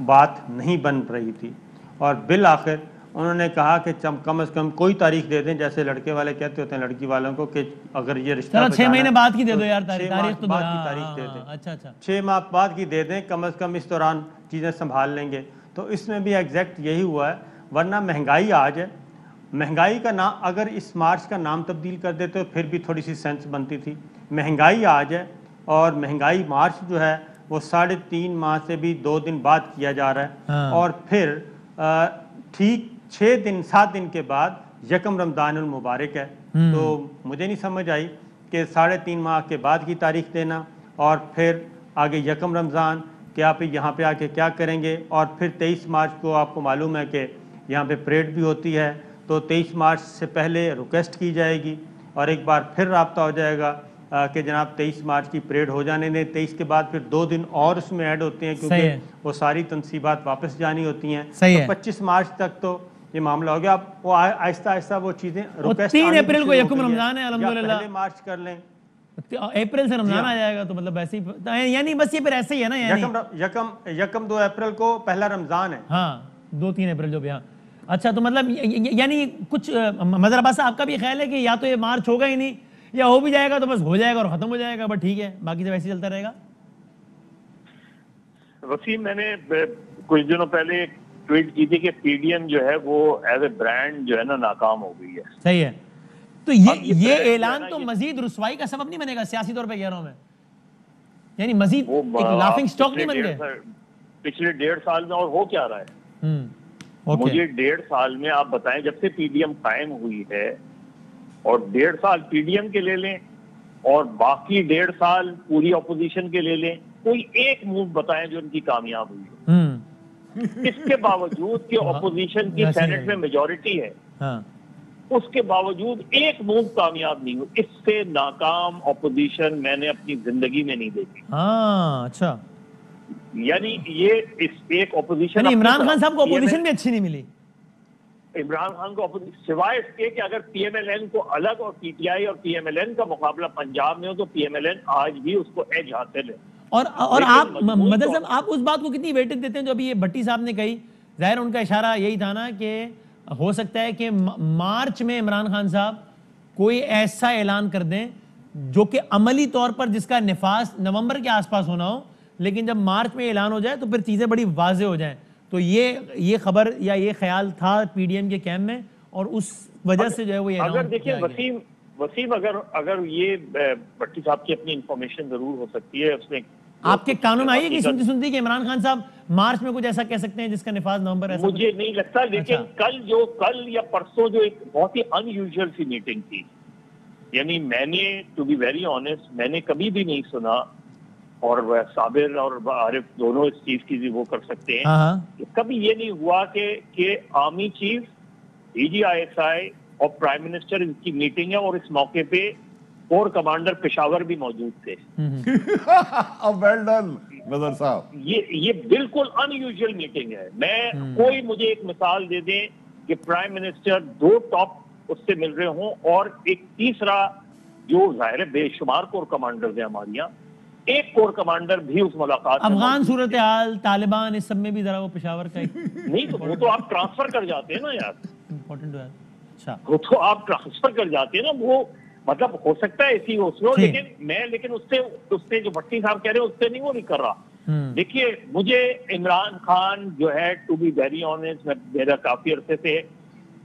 बात नहीं बन रही थी। और बिल आखिर उन्होंने कहा कि कम से कम कोई तारीख दे दें, जैसे लड़के वाले कहते होते हैं लड़की वालों को कि अगर ये रिश्ता 6 महीने बाद की दे दो यार, तारीख तो बाद की तारीख दे दें। अच्छा 6 माह बाद की दे दें, कम से कम इस दौरान चीज़ें संभाल लेंगे। तो इसमें भी एग्जैक्ट यही हुआ है, वरना महंगाई आज है, महंगाई का नाम अगर इस मार्च का नाम तब्दील कर देते तो फिर भी थोड़ी सी सेंस बनती थी। महंगाई आज है और महंगाई मार्च जो है वो 3.5 माह से भी 2 दिन बाद किया जा रहा है। और फिर ठीक 7 दिन के बाद यकम रमज़ानुल मुबारक है। तो मुझे नहीं समझ आई कि 3.5 माह के बाद की तारीख देना और फिर आगे यकम रमज़ान कि आप यहाँ पे आके क्या करेंगे। और फिर 23 मार्च को आपको मालूम है कि यहाँ पे परेड भी होती है, तो 23 मार्च से पहले रिक्वेस्ट की जाएगी और एक बार फिर राब्ता हो जाएगा कि जनाब 23 मार्च की परेड हो जाने दें। 23 के बाद फिर 2 दिन और उसमें ऐड होते हैं क्योंकि वो सारी तनसीबात वापस जानी होती हैं। तो 25 मार्च तक तो ये मामला हो गया। अब वो आहिस्ता आहिस्ता वो चीज़ें 3 अप्रैल को यकम रमज़ान है, अल्हम्दुलिल्लाह पहले मार्च कर लें, अप्रैल से रमज़ान आ जाएगा, तो मतलब ऐसे ही, यानी बस ये फिर ऐसे ही है ना, यानी यकम 2 अप्रैल को पहला रमज़ान है। हाँ, 2-3 अप्रैल जो भी। हाँ, अच्छा, तो मतलब यानी कुछ मदर अब्बास साहब आपका भी ख्याल है कि या तो ये मार्च होगा ही नहीं, या हो भी जाएगा तो बस हो जाएगा और खत्म हो जाएगा, बट ठीक है, बाकी सब ऐसे चलता रहेगा। वसीम, मैंने कुछ दिनों पहले ट्वीट की थी कि PDM जो है वो एज ए ब्रांड जो है ना नाकाम हो गई है। सही है। तो ये ऐलान तो मजीद रुसवाई का सबब नहीं बनेगा सियासी तौर पे कह रहा हूं मैं, यानी मजीद एक लाफिंग स्टॉक नहीं बन गया पिछले 1.5 साल में? और हो क्या रहा है? मुझे 1.5 साल में आप बताएं, जब से PDM कायम हुई है, और 1.5 साल PDM के ले लें और बाकी 1.5 साल पूरी अपोजिशन के ले लें, कोई एक मूव बताएं जो उनकी कामयाब हुई है। इसके बावजूद कि अपोजिशन की सेनेट में मेजॉरिटी है, उसके बावजूद एक मूव कामयाब नहीं हुई। इससे नाकाम अपोजिशन मैंने अपनी जिंदगी में नहीं देखी। अच्छा, यानी ये इस एक अपोजिशन, इमरान खान साहब को अपोजिशन भी अच्छी नहीं मिली। इमरान खान को सिवाय इसके कि अगर PMLN को अलग और PTI और PMLN का मुकाबला पंजाब में हो तो PMLN आज भी उसको एज हासिल है। और आप मदर साहब, आप उस बात को कितनी वेटेज देते हैं जो अभी ये भट्टी साहब ने कही? जाहिर उनका इशारा यही था ना कि हो सकता है कि मार्च में इमरान खान साहब कोई ऐसा ऐलान कर दें जो कि अमली तौर पर जिसका निफाज नवंबर के आसपास होना हो, लेकिन जब मार्च में ऐलान हो जाए तो फिर चीजें बड़ी वाज़ेह हो जाएं। तो ये खबर या ये ख्याल था पीडीएम के कैंप में, और उस वजह से जो है वो ये अगर देखिए वसीम अगर ये भट्टी साहब की अपनी इंफॉर्मेशन जरूर हो सकती है, उसने आपके कानून में आई है कि सुनती कि इमरान खान साहब मार्च में कुछ ऐसा कह सकते हैं जिसका निफाज नवंबर ऐसा मुझे नहीं लगता, लेकिन कल या परसों जो एक बहुत ही अनयूजुअल सी मीटिंग थी, यानी मैंने टू बी वेरी ऑनेस्ट मैंने कभी भी नहीं सुना, और साबिर और आरिफ दोनों इस चीज की वो कर सकते हैं कि कभी ये नहीं हुआ कि आर्मी चीफ, DGISI और प्राइम मिनिस्टर इनकी मीटिंग है और इस मौके पे कोर कमांडर पेशावर भी मौजूद थे। वेल डन नजर साहब, ये बिल्कुल अनयूजुअल मीटिंग है। कोई मुझे एक मिसाल दे दें कि प्राइम मिनिस्टर 2 टॉप उससे मिल रहे हों और एक तीसरा जो जाहिर बेशुमार कोर कमांडर है हमारे यहाँ, एक कोर कमांडर भी उस मुलाकात में। अफगान सूरत हाल, तालिबान, इस सब में भी जरा वो पेशावर का नहीं, तो वो तो आप ट्रांसफर कर जाते हैं ना यार, इम्पोर्टेंट है। अच्छा, वो तो आप ट्रांसफर कर जाते हैं ना, वो मतलब हो सकता है ऐसी हो, लेकिन उससे जो भट्टी साहब कह रहे हैं उससे नहीं कर रहा। देखिए, मुझे इमरान खान जो है टू बी वेरी ऑनेस्ट, मेरा काफी अरसे से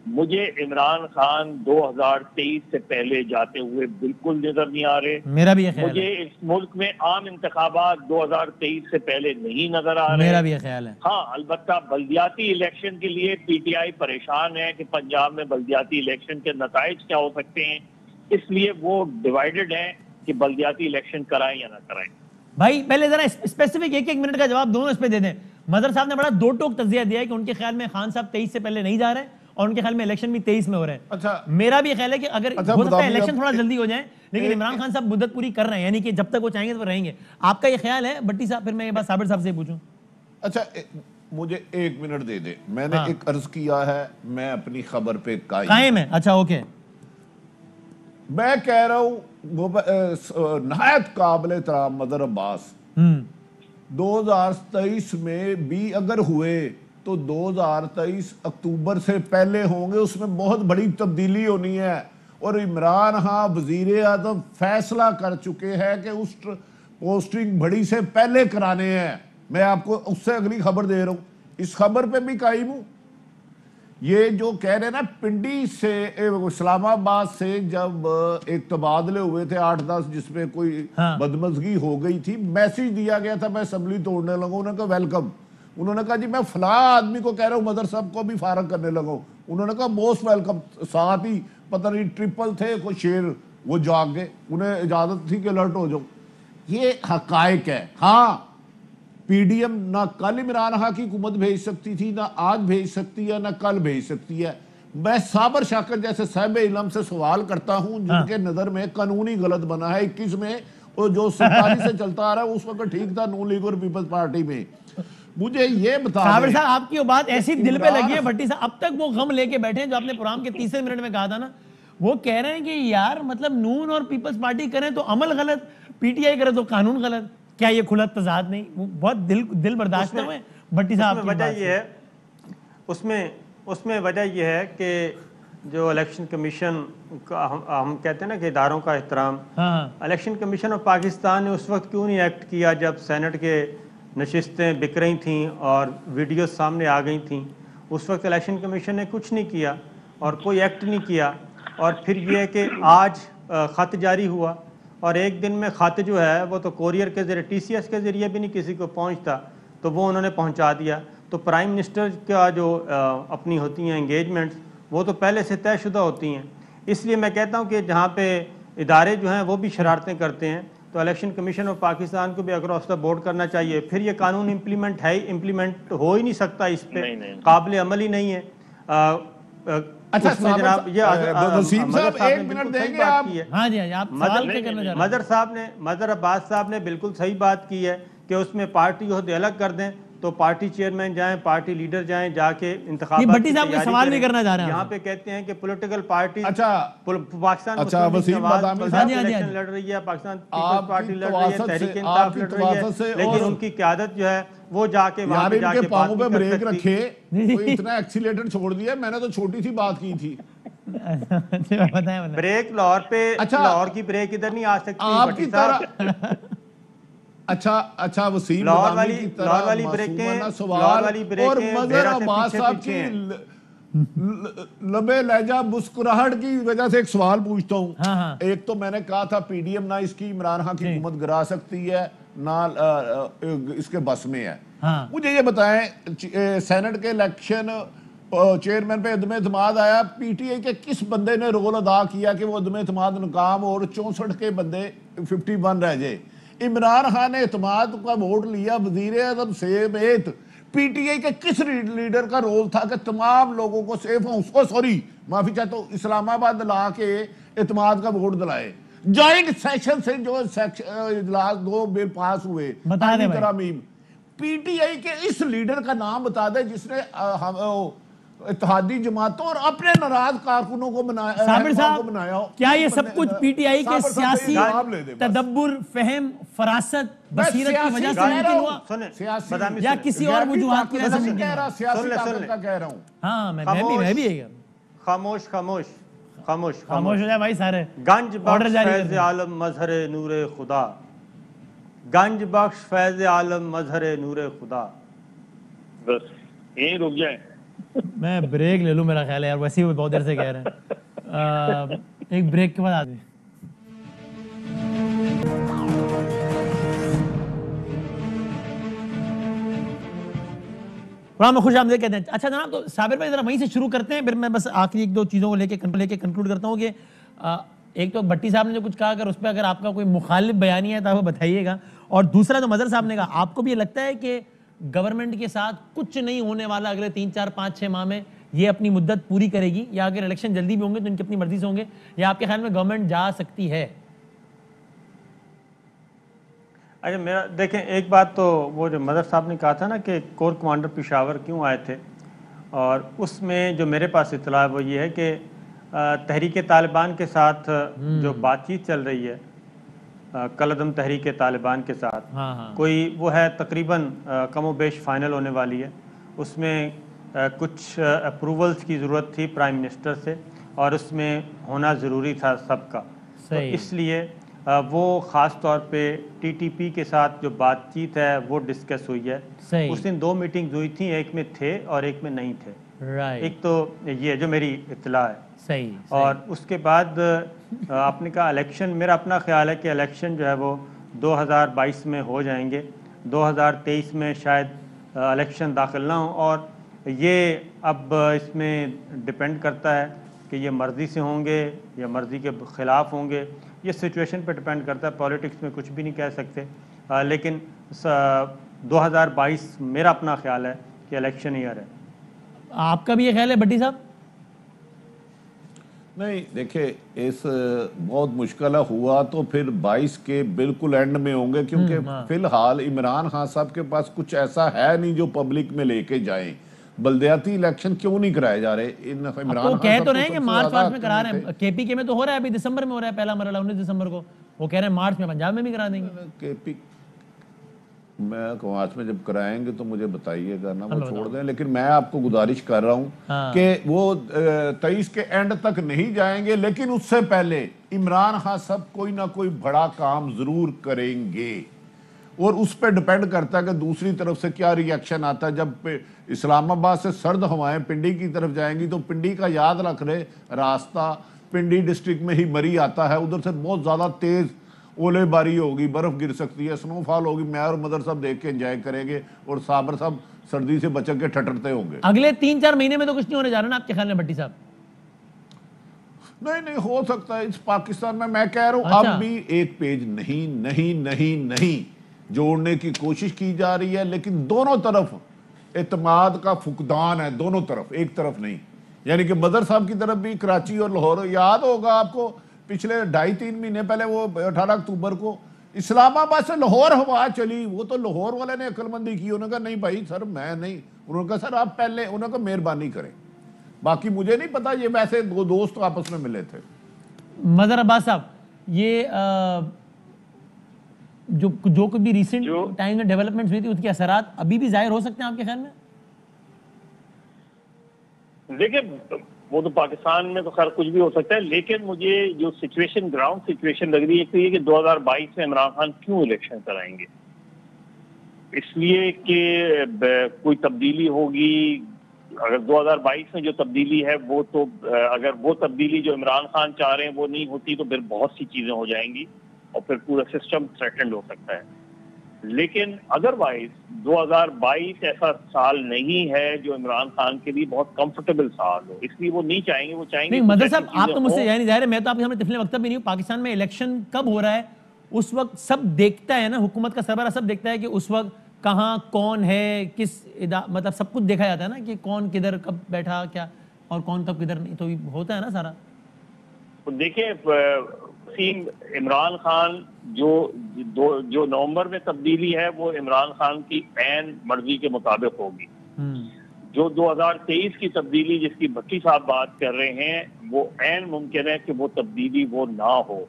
मुझे इमरान खान 2023 से पहले जाते हुए बिल्कुल नजर नहीं आ रहे। मेरा भी ये ख्याल मुझे है। इस मुल्क में आम इंतखाबात 2023 से पहले नहीं नजर आ रहे। मेरा भी ये ख्याल है। हाँ, अलबत्ता बल्दियाती इलेक्शन के लिए PTI परेशान है कि पंजाब में बल्दियाती इलेक्शन के नताइज क्या हो सकते हैं, इसलिए वो डिवाइडेड है कि बल्दियाती इलेक्शन कराएं या ना कराएं। भाई पहले जरा स्पेसिफिक एक मिनट का जवाब दोनों इस पे दे दें। मदर साहब ने बड़ा दो टोक तज्जिया दिया है कि उनके ख्याल में खान साहब 23 से पहले नहीं जा रहे हैं और उनके ख्याल में इलेक्शन भी 23 में हो रहे हैं। अच्छा, मेरा भी ख्याल है कि अगर हो सकता है इलेक्शन थोड़ा जल्दी हो जाए, लेकिन इमरान खान साहब मुद्दत पूरी कर रहे हैं, यानी कि जब तक वो चाहेंगे तो रहेंगे। आपका ये ख्याल है भट्टी साहब? फिर मैं ये बात साबिर साहब से पूछूं। अच्छा, मुझे 1 मिनट दे दे। मैंने एक अर्ज किया है, मैं अपनी खबर पे कायम है। अच्छा, ओके। मैं कह रहा हूं नहायत काबिल एहतराम मदर अब्बास 2023 में भी अगर हुए तो 2023 अक्टूबर से पहले होंगे, उसमें बहुत बड़ी तब्दीली होनी है। और इमरान खान वजीर आजम फैसला कर चुके हैं कि उस पोस्टिंग बड़ी से पहले कराने हैं। मैं आपको उससे अगली खबर दे रहा हूं, इस खबर पे भी कायम हूं। ये जो कह रहे हैं ना, पिंडी से इस्लामाबाद से जब एक तबादले हुए थे 8-10 जिसमें कोई बदमजगी हो गई थी, मैसेज दिया गया था मैं असेंबली तोड़ने लगा। उन्होंने कहा वेलकम। उन्होंने कहा जी मैं फला आदमी को कह रहा हूँ मदर साहब को भी फारग करने लगा। उन्होंने कहा मोस्ट वेलकम। साथ ही पता नहीं ट्रिपल थे कोई शेर, वो जाग गए, उन्हें इजाजत थी कि अलर्ट हो जाओ। ये हकायक है। हाँ, पीडीएम ना कल इमरान खान की हुकूमत भेज सकती थी, ना आज भेज सकती है, ना कल भेज सकती है। मैं साबर शाकर जैसे साहिब इल्म से सवाल करता हूं जिनके नजर में कानूनी गलत बना है 21 में, और जो 47 से चलता आ रहा है उस वक्त ठीक था नून लीग और पीपल्स पार्टी में। मुझे ये बता साबिर साहब, आपकी वो बात ऐसी दिल पे लगी है भट्टी साहब, अब तक वो गम लेके बैठे हैं जो आपने प्रोग्राम के 30 मिनट में कहा था ना। वो कह रहे हैं कि यार मतलब नून और पीपल्स पार्टी करें तो अमल गलत, PTI करे तो कानून गलत। क्या ये खुला तजाद नहीं? वो बहुत दिल बर्दाश्त हुए भट्टी साहब। वजह ये है, उसमें वजह ये है कि जो इलेक्शन कमीशन का हम कहते हैं ना कि इदारों का एहतराम, इलेक्शन कमीशन ऑफ पाकिस्तान ने उस वक्त क्यों नहीं एक्ट किया जब सेनेट के नशिस्तें बिक रही थीं और वीडियो सामने आ गई थीं? उस वक्त इलेक्शन कमीशन ने कुछ नहीं किया और कोई एक्ट नहीं किया। और फिर ये है कि आज ख़त जारी हुआ और एक दिन में ख़त जो है वो तो कोरियर के ज़रिए, TCS के ज़रिए भी नहीं किसी को पहुंचता, तो वो उन्होंने पहुंचा दिया। तो प्राइम मिनिस्टर का जो अपनी होती हैं एंगेजमेंट्स, वो तो पहले से तयशुदा होती हैं। इसलिए मैं कहता हूं कि जहां पे इदारे जो हैं वो भी शरारतें करते हैं तो इलेक्शन कमीशन ऑफ पाकिस्तान को भी अक्रॉस द बोर्ड करना चाहिए। फिर ये कानून इम्प्लीमेंट हो ही नहीं सकता, इस पे काबिल अमल ही नहीं है। अच्छा जनाब, ये वसीम साहब 1 मिनट देंगे आप? हाँ जी, आप सवाल क्या करना चाह रहे हैं? मदर अब्बास साहब ने बिल्कुल सही बात की है कि उसमें पार्टी ओहदे अलग कर दें, तो पार्टी चेयरमैन जाएं, पार्टी लीडर जाएं, जाके इंतखाबात भट्टी साहब को सवाल नहीं करना चाह रहे हैं। यहाँ पे कहते हैं कि पॉलिटिकल पार्टी, अच्छा पाकिस्तान इलेक्शन लड़ रही है, पाकिस्तान पीपल्स पार्टी लड़ रही है, तहरीक इंसाफ लड़ रही है, लेकिन उनकी क़यादत जो है वो जाके वहां पे जाके पांव पे ब्रेक रखे, इतना एक्सीलेटर छोड़ दिया। मैंने तो छोटी सी बात की थी। ब्रेक लाहौर पे, लाहौर की ब्रेक इधर नहीं आ सकती। अच्छा वसीम लाहौर बदामी की तरह वाली मासूमाना ब्रेकें सवाल और मेरा मजहर से अब्बास पीछे साहब पीछे की लबे लहजा मुस्कुराहट की वजह से एक सवाल पूछता हूँ। हाँ। एक तो मैंने कहा था पीडीएम ना इसकी इमरान खान की हुकूमत गिरा सकती है ना इसके बस में है। हाँ। मुझे ये बताएं सेनेट के इलेक्शन चेयरमैन पे अदम एतमाद आया, पीटीआई के किस बंदे ने रोल अदा किया कि वो अदम एतमाद नाकाम और 64 के बंदे 51 रह जाए? इमरान खान ने एतमाद का वोट लिया वजीर आजम समेत। पीटीआई के किस लीडर का रोल था कि तमाम लोगों को सेफ हाउस माफी चाहता हूँ इस्लामाबाद ला के एतमाद का वोट दिलाए? जॉइंट सेशन से जो इजलास 2 बिल पास हुए, बता दे भाई। पीटीआई के इस लीडर का नाम बता दे जिसने इत्तेहादी जमातों और अपने नाराज कारकुनों को बनाया। साबिर साहब, क्या ये सब कुछ पीटीआई के सियासी तदब्बुर, फहम, फरासत, बसीरत की वजह से मुमकिन हुआ या किसी और वजूहात की वजह से मुमकिन हुआ? कह रहा हूँ। हाँ, मैं भी खामोश हो जाए भाई सारे। गंज बख्श फैज़ आलम मजहर नूरे खुदा, गंज बख्श फैज़ आलम मजहर नूरे खुदा। बस यहीं रुक जाए। मैं ब्रेक ले लूं, मेरा ख्याल है यार, वैसे ही बहुत देर से कह रहे हैं। एक ब्रेक के बाद आते हैं। में खुश आमदीद कहते हैं। अच्छा जनाब, तो साबिर भाई जरा वहीं से शुरू करते हैं, फिर मैं बस आखिरी 1-2 चीज़ों को लेके कंक्लूड करता हूँ कि एक तो भट्टी साहब ने जो कुछ कहा, अगर उस पर अगर आपका कोई मुखालिफ बयानी है तो आप बताइएगा, और दूसरा जो मजहर साहब ने कहा, आपको भी ये लगता है कि गवर्नमेंट के साथ कुछ नहीं होने वाला अगले 3, 4, 5, 6 माह में, ये अपनी मुद्दत पूरी करेगी, या अगर इलेक्शन जल्दी भी होंगे तो इनकी अपनी मर्जी से होंगे, या आपके ख्याल में गवर्नमेंट जा सकती है? अच्छा, मेरा देखें, एक बात तो वो जो मदर साहब ने कहा था ना कि कोर कमांडर पेशावर क्यों आए थे, और उसमें जो मेरे पास इत्तला है वो ये है कि तहरीक तालिबान के साथ जो बातचीत चल रही है, कलदम तहरीक तालिबान के साथ, कोई वो है तकरीबन कमो बेश फाइनल होने वाली है। उसमें कुछ अप्रूवल्स की ज़रूरत थी प्राइम मिनिस्टर से, और उसमें होना ज़रूरी था सबका, तो इसलिए वो ख़ास तौर पे टीटीपी के साथ जो बातचीत है वो डिस्कस हुई है। उस दिन 2 मीटिंग्स हुई थी, एक में थे और एक में नहीं थे। एक तो ये जो मेरी इत्तला है। सही। और उसके बाद आपने कहा इलेक्शन, मेरा अपना ख्याल है कि इलेक्शन जो है वो 2022 में हो जाएंगे, 2023 में शायद इलेक्शन दाखिल ना हो, और ये अब इसमें डिपेंड करता है कि ये मर्ज़ी से होंगे या मर्ज़ी के ख़िलाफ़ होंगे, ये सिचुएशन पर डिपेंड करता है। पॉलिटिक्स में कुछ भी नहीं कह सकते, लेकिन 2022 मेरा अपना ख्याल है कि इलेक्शन ईयर है। आपका भी ये ख्याल है भट्टी साहब? नहीं, देखिए, इस बहुत मुश्किल हुआ तो फिर 22 के बिल्कुल एंड में होंगे, क्योंकि फिलहाल इमरान खान साहब के पास कुछ ऐसा है नहीं जो पब्लिक में लेके जाएं। बल्दियाती इलेक्शन क्यों नहीं कराए जा रहे? इमरान कह तो रहे हैं कि मार्च में करा रहे हैं। केपी में तो हो रहा है, अभी दिसंबर में हो रहा है, पहला मरहला 19 दिसंबर को। वो कह रहे हैं मार्च में पंजाब में भी करा देंगे। केपी मैं मार्च में जब कराएंगे तो मुझे बताइएगा ना, वो छोड़ दें। लेकिन मैं आपको गुजारिश कर रहा हूँ कि वो 23 के एंड तक नहीं जाएंगे, लेकिन उससे पहले इमरान खान साहब कोई ना कोई बड़ा काम जरूर करेंगे, और उस पर डिपेंड करता है कि दूसरी तरफ से क्या रिएक्शन आता है। जब इस्लामाबाद से सर्द हवाएं पिंडी की तरफ जाएंगी तो पिंडी का याद रख रहे, रास्ता पिंडी डिस्ट्रिक्ट में ही मरी आता है, उधर से बहुत ज़्यादा तेज़ ओलेबारी होगी, बर्फ़ गिर सकती है, स्नोफॉल होगी। मैं और मदर साहब देख के एंजॉय करेंगे, और साबर साहब सर्दी से बच के ठटरते होंगे। अगले 3-4 महीने में तो कुछ नहीं होने जा रहा ना आपके ख्याल में भट्टी साहब? नहीं, हो सकता है इस पाकिस्तान में। मैं कह रहा हूँ अब भी एक पेज नहीं जोड़ने की कोशिश की जा रही है, लेकिन दोनों तरफ एतमाद का फुकदान है, दोनों तरफ, एक तरफ नहीं। यानी कि मदर साहब की तरफ भी कराची और लाहौर, याद होगा आपको पिछले 2.5-3 महीने पहले वो 18 अक्टूबर को इस्लामाबाद से लाहौर हवा चली, वो तो लाहौर वाले ने अक्लमंदी की। उन्होंने कहा नहीं भाई सर, मैं नहीं। उन्होंने कहा सर आप पहले, उन्होंने कहा मेहरबानी करें। बाकी मुझे नहीं पता, ये वैसे 2 दोस्त आपस में मिले थे। मदर अब्बास साहब, ये जो कुछ भी रिसेंट टाइम में डेवलपमेंट्स हुई थी, उसके असरात अभी भी जाहिर हो सकते हैं आपके ख्याल में? देखिए, वो तो पाकिस्तान में तो खैर कुछ भी हो सकता है, लेकिन मुझे जो सिचुएशन, ग्राउंड सिचुएशन लग रही है तो ये कि 2022 में इमरान खान क्यों इलेक्शन कराएंगे। इसलिए कि कोई तब्दीली होगी, अगर 2022 में जो तब्दीली है वो तो अगर वो तब्दीली जो इमरान खान चाह रहे हैं वो नहीं होती तो फिर बहुत सी चीजें हो जाएंगी और फिर पूरा सिस्टम थ्रेटन्ड हो सकता है। लेकिन अदरवाइज 2022 ऐसा साल नहीं है जो इमरान खान के लिए बहुत कंफर्टेबल साल हो, इसलिए वो नहीं चाहेंगे। वो चाहेंगे मदर साहब आप तो मुझसे यानी जाहिर है मैं तो आपके सामने तिफले वक्तव्य भी नहीं हूँ। पाकिस्तान में इलेक्शन कब हो रहा है उस वक्त सब देखता है ना, हुकूमत का सरबराह सब देखता है कि उस वक्त कहाँ कौन है, किस मतलब सब कुछ देखा जाता है ना कि कौन किधर कब बैठा क्या और कौन कब किधर नहीं, तो होता है ना सारा। तो देखिए इमरान खान जो नवंबर में तब्दीली है वो इमरान खान की ऐन मर्जी के मुताबिक होगी। जो 2023 की तब्दीली जिसकी भट्टी साहब बात कर रहे हैं वो ऐन मुमकिन है कि वो तब्दीली वो ना हो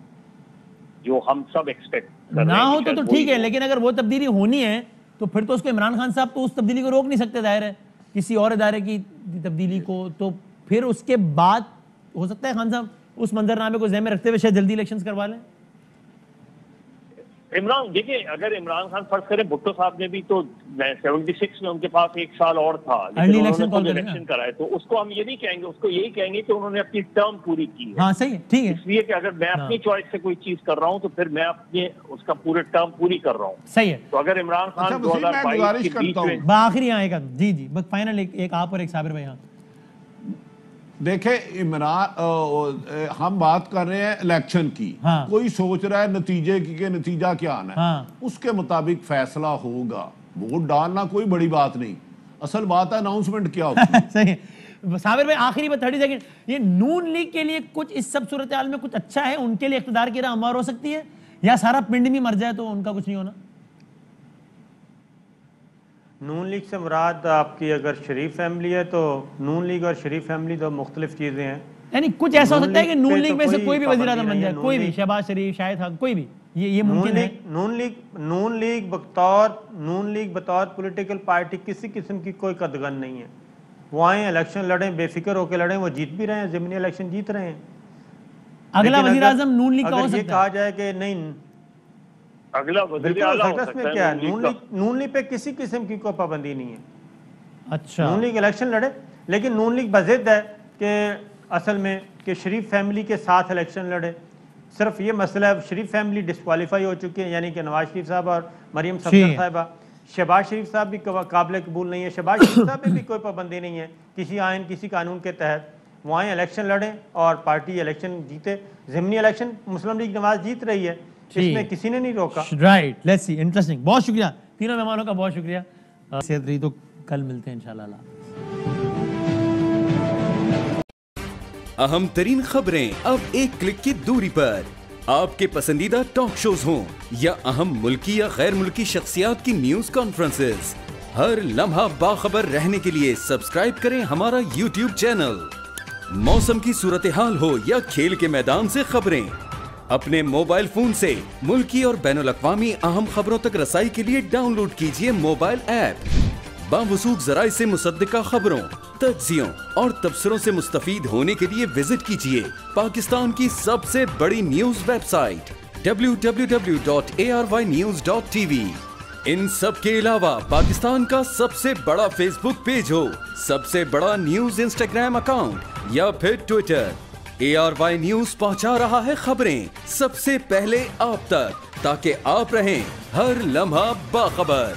जो हम सब एक्सपेक्ट कर रहे हैं। ना हो तो ठीक है, लेकिन अगर वो तब्दीली होनी है तो फिर तो उसको इमरान खान साहब तो उस तब्दीली को रोक नहीं सकते, जाहिर है किसी और इदारे की तब्दीली को। तो फिर उसके बाद हो सकता है खान साहब उस मंजरनामे को ज़हन में रखते हुए शायद जल्दी इलेक्शंस करवा लें। इमरान देखिए, अगर इमरान खान फर्ज करें भुट्टो साहब ने भी तो 76 में उनके पास एक साल और था लेकिन उन्होंने इलेक्शन कराए, तो उसको हम ये नहीं कहेंगे, उसको यही कहेंगे कि उन्होंने अपनी टर्म पूरी की है। हाँ सही है, ठीक है। इसलिए कि अगर मैं अपनी चॉइस से कोई चीज कर रहा हूँ तो फिर मैं अपने उसका पूरे टर्म पूरी कर रहा हूँ। सही है। तो अगर इमरान खान 2022 के बीच में आखिरी आएगा जी बस फाइनल एक आप और एक साबिर भाई। हाँ देखे इमरान हम बात कर रहे हैं इलेक्शन की। हाँ। कोई सोच रहा है नतीजे की के नतीजा क्या आना है। हाँ। उसके मुताबिक फैसला होगा। वोट डालना कोई बड़ी बात नहीं, असल बात है अनाउंसमेंट क्या होती है। सही है। साबिर भाई आखिरी में 30 सेकंड, ये नून लीग के लिए कुछ इस सब सूरत हाल में कुछ अच्छा है, उनके लिए इख्तिदार की राह हमवार हो सकती है, या सारा पिंड भी मर जाए तो उनका कुछ नहीं होना? नून लीग से मुराद आपकी अगर शरीफ फैमिली है तो नून लीग और शरीफ फैमिली दो मुख्तलिफ चीज़ें हैं। यानी कुछ ऐसा हो सकता है कि नून लीग में से कोई भी वज़ीर आज़म बन जाए, कोई भी, शहबाज शरीफ, शाहिद खान, कोई भी, ये मुमकिन है। नून लीग बतौर पॉलिटिकल पार्टी किसी किस्म की कोई कदगन नहीं है। वो आए इलेक्शन लड़ें, बेफिक्र होकर लड़ें, वो जीत भी रहे हैं, ज़मीनी इलेक्शन जीत रहे हैं। अगला वज़ीर आज़म नून लीग का हो सकता है। कहा जाए कि नहीं अगला वज़ीर आला हो सकता है, क्या नून लीग पे किसी किस्म की कोई पाबंदी नहीं है। अच्छा, नून लीग इलेक्शन लड़े, लेकिन नून लीग बज़िद है कि असल में कि शरीफ फैमिली के साथ इलेक्शन लड़े। सिर्फ ये मसला है, शरीफ फैमिली डिस्क्वालीफाई हो चुकी है, यानी कि नवाज शरीफ साहब और मरियम सफदर साहिबा। शहबाज शरीफ साहब भी काबिल कबूल नहीं है। शहबाज शरीफ साहब पे भी कोई पाबंदी नहीं है किसी आइन किसी कानून के तहत। वो आए इलेक्शन लड़ें और पार्टी इलेक्शन जीते। ज़मीनी इलेक्शन मुस्लिम लीग नवाज जीत रही है, इसमें किसी ने नहीं रोका। Right, let's see, interesting. बहुत शुक्रिया तीनों मेहमानों का, बहुत शुक्रिया। सेहत रही तो कल मिलते हैं इंशाल्लाह। अहम तरीन खबरें अब एक क्लिक की दूरी पर। आपके पसंदीदा टॉक शोज हों या अहम मुल्की या गैर मुल्की शख्सियात की न्यूज कॉन्फ्रेंसेस, हर लम्हा बाखबर रहने के लिए सब्सक्राइब करें हमारा YouTube चैनल। मौसम की सूरत हाल हो या खेल के मैदान से खबरें, अपने मोबाइल फोन से मुल्की और बैनुल-अक़वामी अहम खबरों तक रसाई के लिए डाउनलोड कीजिए मोबाइल ऐप। बावसूख ज़राए से मुसद्दिका खबरों, तज्ज़ियों और तबसरों से मुस्तफ़ीद होने के लिए विजिट कीजिए पाकिस्तान की सबसे बड़ी न्यूज वेबसाइट www.arYnews.tv। इन सब के अलावा पाकिस्तान का सबसे बड़ा फेसबुक पेज हो, सबसे बड़ा न्यूज इंस्टाग्राम अकाउंट या फिर ट्विटर, ARY न्यूज पहुंचा रहा है खबरें सबसे पहले आप तक, ताकि आप रहें हर लम्हा बाखबर।